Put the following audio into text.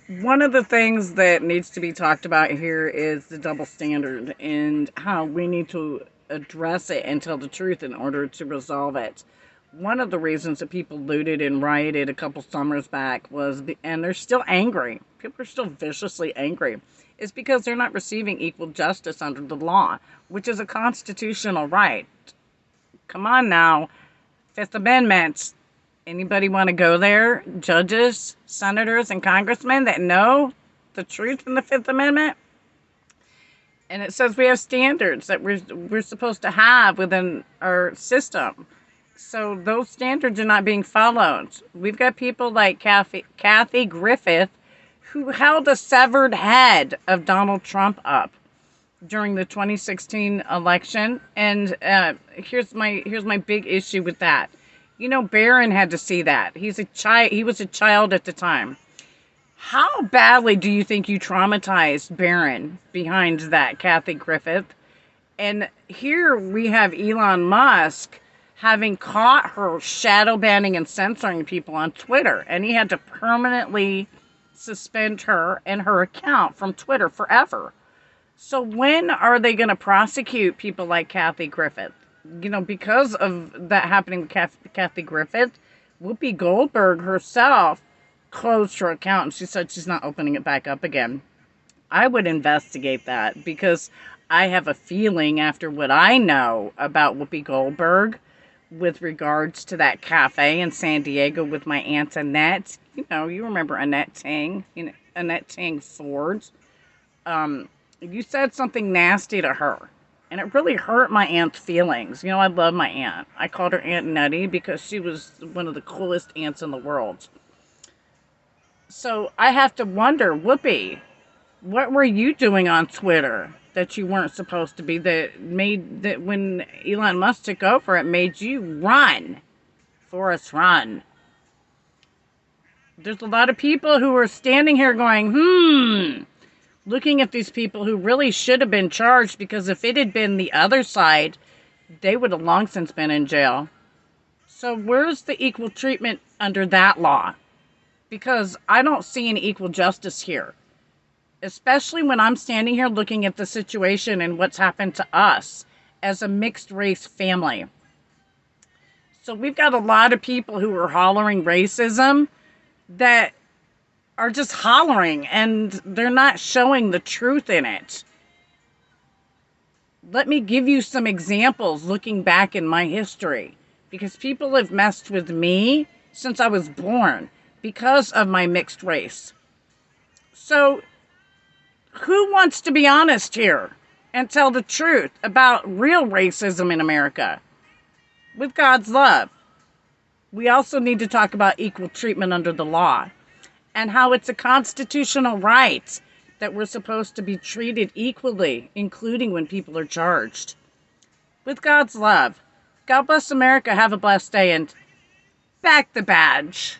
One of the things that needs to be talked about here is the double standard and how we need to address it and tell the truth in order to resolve it. One of the reasons that people looted and rioted a couple summers back was, and they're still angry, people are still viciously angry, is because they're not receiving equal justice under the law, which is a constitutional right. Come on now. Fifth Amendment. Anybody want to go there? Judges, senators, and congressmen that know the truth in the Fifth Amendment? And it says we have standards that we're supposed to have within our system. So those standards are not being followed. We've got people like Kathy Griffith, who held a severed head of Donald Trump up during the 2016 election. And here's my big issue with that. You know, Barron had to see that. He was a child at the time. How badly do you think you traumatized Barron behind that, Kathy Griffith? And here we have Elon Musk having caught her shadow banning and censoring people on Twitter. And he had to permanently suspend her and her account from Twitter forever. So when are they going to prosecute people like Kathy Griffith? You know, because of that happening with Kathy Griffith, Whoopi Goldberg herself closed her account and she said she's not opening it back up again. I would investigate that because I have a feeling after what I know about Whoopi Goldberg with regards to that cafe in San Diego with my Aunt Annette. You know, you remember Annette Tang, Annette Tang Ford. You said something nasty to her. And it really hurt my aunt's feelings. You know, I love my aunt. I called her Aunt Nutty because she was one of the coolest aunts in the world. So I have to wonder, Whoopi, what were you doing on Twitter that you weren't supposed to be that when Elon Musk took over, it made you run? Forrest, run. There's a lot of people who are standing here going, looking at these people who really should have been charged, because if it had been the other side, they would have long since been in jail. So where's the equal treatment under that law? Because I don't see any equal justice here, especially when I'm standing here looking at the situation and what's happened to us as a mixed race family. So we've got a lot of people who are hollering racism that are just hollering and they're not showing the truth in it. Let me give you some examples looking back in my history, because people have messed with me since I was born because of my mixed race. So who wants to be honest here and tell the truth about real racism in America? With God's love. We also need to talk about equal treatment under the law, and how it's a constitutional right that we're supposed to be treated equally, including when people are charged. With God's love. God bless America. Have a blessed day, and back the badge.